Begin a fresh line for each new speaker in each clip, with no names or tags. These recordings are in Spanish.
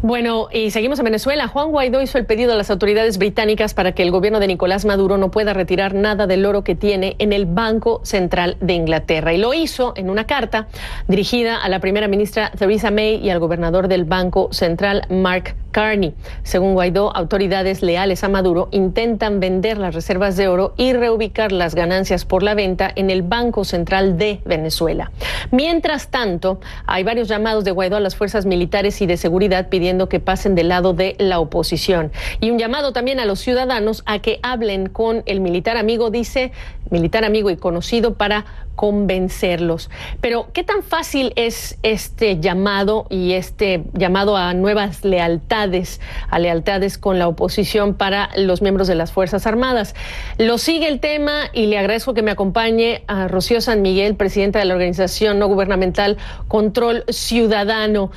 Bueno, y seguimos en Venezuela. Juan Guaidó hizo el pedido a las autoridades británicas para que el gobierno de Nicolás Maduro no pueda retirar nada del oro que tiene en el Banco Central de Inglaterra. Y lo hizo en una carta dirigida a la primera ministra Theresa May y al gobernador del Banco Central, Mark Carney. Según Guaidó, autoridades leales a Maduro intentan vender las reservas de oro y reubicar las ganancias por la venta en el Banco Central de Venezuela. Mientras tanto, hay varios llamados de Guaidó a las fuerzas militares y de seguridad pidiendo que pasen del lado de la oposición. Y un llamado también a los ciudadanos a que hablen con el militar amigo, dice, militar amigo y conocido, para convencerlos. Pero, ¿qué tan fácil es este llamado y este llamado a nuevas lealtades, a lealtades con la oposición para los miembros de las Fuerzas Armadas? Lo sigue el tema y le agradezco que me acompañe a Rocío San Miguel, presidenta de la organización no gubernamental Control Ciudadano.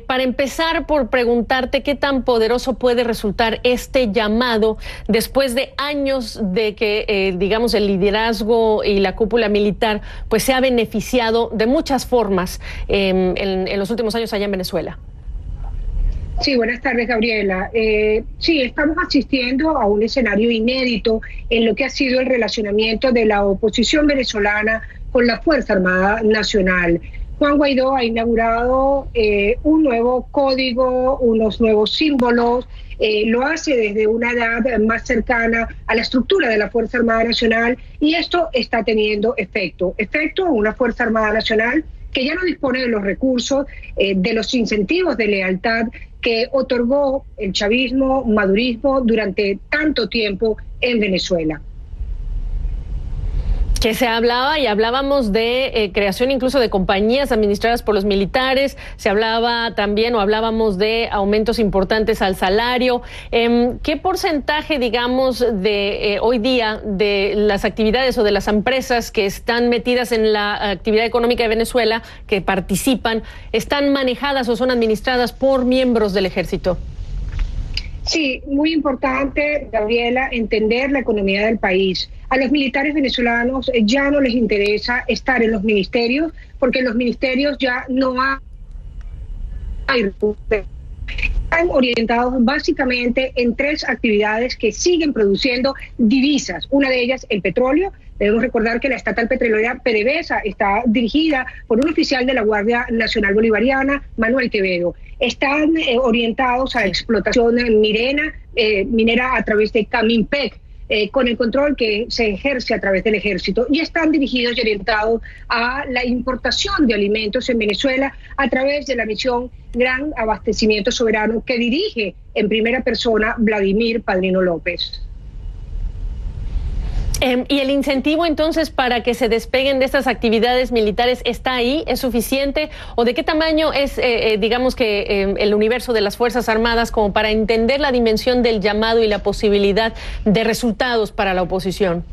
Para empezar, por preguntarte qué tan poderoso puede resultar este llamado después de años de que, digamos, el liderazgo y la cúpula militar pues se ha beneficiado de muchas formas en los últimos años allá en Venezuela.
Sí, buenas tardes, Gabriela. Sí, estamos asistiendo a un escenario inédito en lo que ha sido el relacionamiento de la oposición venezolana con la Fuerza Armada Nacional. Juan Guaidó ha inaugurado un nuevo código, unos nuevos símbolos. Lo hace desde una edad más cercana a la estructura de la Fuerza Armada Nacional, y esto está teniendo efecto. Una Fuerza Armada Nacional que ya no dispone de los recursos, de los incentivos de lealtad que otorgó el chavismo, madurismo durante tanto tiempo en Venezuela.
Que se hablaba y hablábamos de creación incluso de compañías administradas por los militares, se hablaba también o hablábamos de aumentos importantes al salario. ¿Qué porcentaje, digamos, de hoy día de las actividades o de las empresas que están metidas en la actividad económica de Venezuela, que participan, están manejadas o son administradas por miembros del ejército?
Sí, muy importante, Gabriela, entender la economía del país. A los militares venezolanos ya no les interesa estar en los ministerios, porque en los ministerios ya no hay recursos. Están orientados básicamente en tres actividades que siguen produciendo divisas. Una de ellas, el petróleo. Debemos recordar que la estatal petrolera PDVSA está dirigida por un oficial de la Guardia Nacional Bolivariana, Manuel Quevedo. Están orientados a la explotación minera a través de Caminpec, con el control que se ejerce a través del ejército, y están dirigidos y orientados a la importación de alimentos en Venezuela a través de la misión Gran Abastecimiento Soberano que dirige en primera persona Vladimir Padrino López.
¿Y el incentivo entonces para que se despeguen de estas actividades militares está ahí? ¿Es suficiente? ¿O de qué tamaño es, digamos que el universo de las Fuerzas Armadas como para entender la dimensión del llamado y la posibilidad de resultados para la oposición?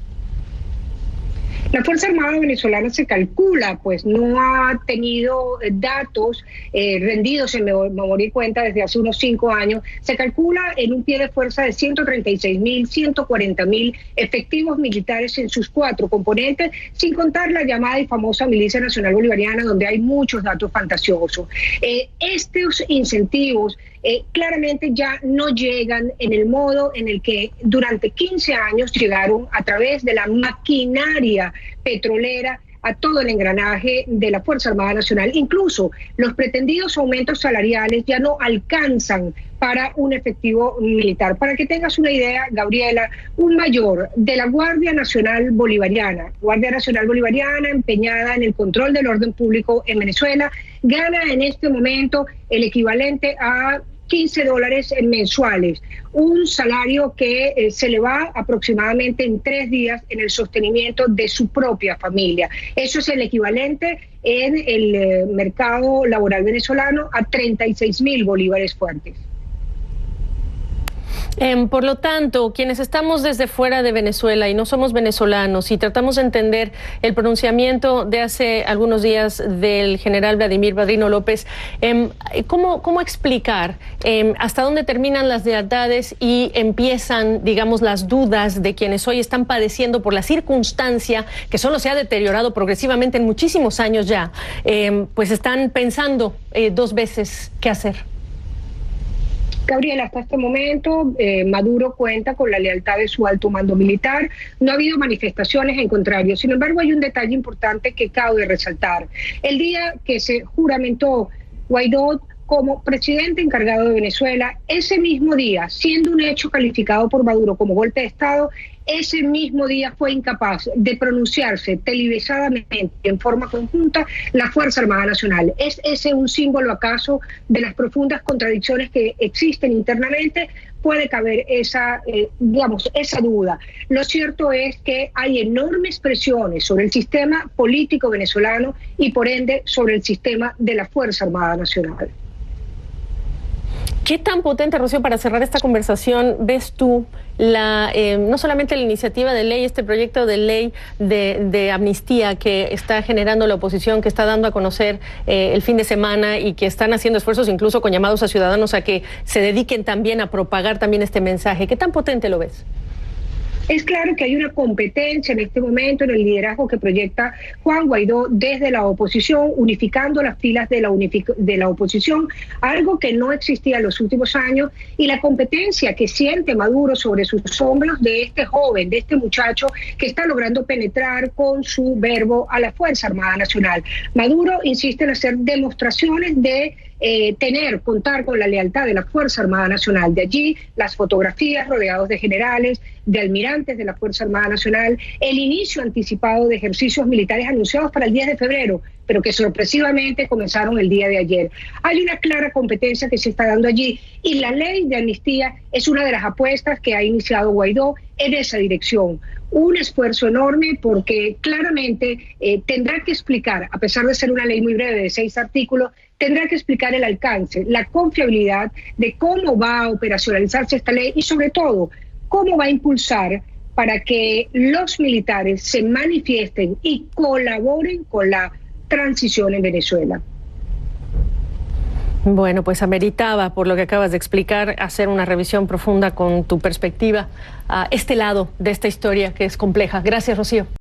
La Fuerza Armada venezolana se calcula, pues no ha tenido datos rendidos en memoria y cuenta desde hace unos 5 años. Se calcula en un pie de fuerza de 136.000, 140.000 efectivos militares en sus 4 componentes, sin contar la llamada y famosa Milicia Nacional Bolivariana, donde hay muchos datos fantasiosos. Estos incentivos claramente ya no llegan en el modo en el que durante 15 años llegaron a través de la maquinaria petrolera a todo el engranaje de la Fuerza Armada Nacional. Incluso los pretendidos aumentos salariales ya no alcanzan para un efectivo militar. Para que tengas una idea, Gabriela, un mayor de la Guardia Nacional Bolivariana empeñada en el control del orden público en Venezuela, gana en este momento el equivalente a $15 mensuales, un salario que se le va aproximadamente en 3 días en el sostenimiento de su propia familia. Eso es el equivalente en el mercado laboral venezolano a 36.000 bolívares fuertes.
Por lo tanto, quienes estamos desde fuera de Venezuela y no somos venezolanos y tratamos de entender el pronunciamiento de hace algunos días del general Vladimir Padrino López, ¿cómo explicar hasta dónde terminan las lealtades y empiezan, digamos, las dudas de quienes hoy están padeciendo por la circunstancia que solo se ha deteriorado progresivamente en muchísimos años ya? Pues están pensando 2 veces qué hacer.
Gabriela, hasta este momento Maduro cuenta con la lealtad de su alto mando militar. No ha habido manifestaciones en contrario. Sin embargo, hay un detalle importante que cabe resaltar. El día que se juramentó Guaidó como presidente encargado de Venezuela, ese mismo día, siendo un hecho calificado por Maduro como golpe de Estado, ese mismo día fue incapaz de pronunciarse televisadamente en forma conjunta la Fuerza Armada Nacional. ¿Es ese un símbolo acaso de las profundas contradicciones que existen internamente? Puede caber esa duda. Lo cierto es que hay enormes presiones sobre el sistema político venezolano y por ende sobre el sistema de la Fuerza Armada Nacional.
¿Qué tan potente, Rocío, para cerrar esta conversación, ves tú no solamente la iniciativa de ley, este proyecto de ley de amnistía que está generando la oposición, que está dando a conocer el fin de semana y que están haciendo esfuerzos incluso con llamados a ciudadanos a que se dediquen también a propagar también este mensaje? ¿Qué tan potente lo ves?
Es claro que hay una competencia en este momento en el liderazgo que proyecta Juan Guaidó desde la oposición, unificando las filas de la oposición, algo que no existía en los últimos años, y la competencia que siente Maduro sobre sus hombros de este joven, de este muchacho que está logrando penetrar con su verbo a la Fuerza Armada Nacional. Maduro insiste en hacer demostraciones de contar con la lealtad de la Fuerza Armada Nacional. De allí las fotografías rodeados de generales, de almirantes de la Fuerza Armada Nacional, el inicio anticipado de ejercicios militares anunciados para el 10 de febrero, pero que sorpresivamente comenzaron el día de ayer. Hay una clara competencia que se está dando allí y la ley de amnistía es una de las apuestas que ha iniciado Guaidó en esa dirección. Un esfuerzo enorme porque claramente tendrá que explicar, a pesar de ser una ley muy breve de 6 artículos, tendrá que explicar el alcance, la confiabilidad de cómo va a operacionalizarse esta ley y sobre todo cómo va a impulsar para que los militares se manifiesten y colaboren con la transición en Venezuela.
Bueno, pues ameritaba, por lo que acabas de explicar, hacer una revisión profunda con tu perspectiva a este lado de esta historia que es compleja. Gracias, Rocío.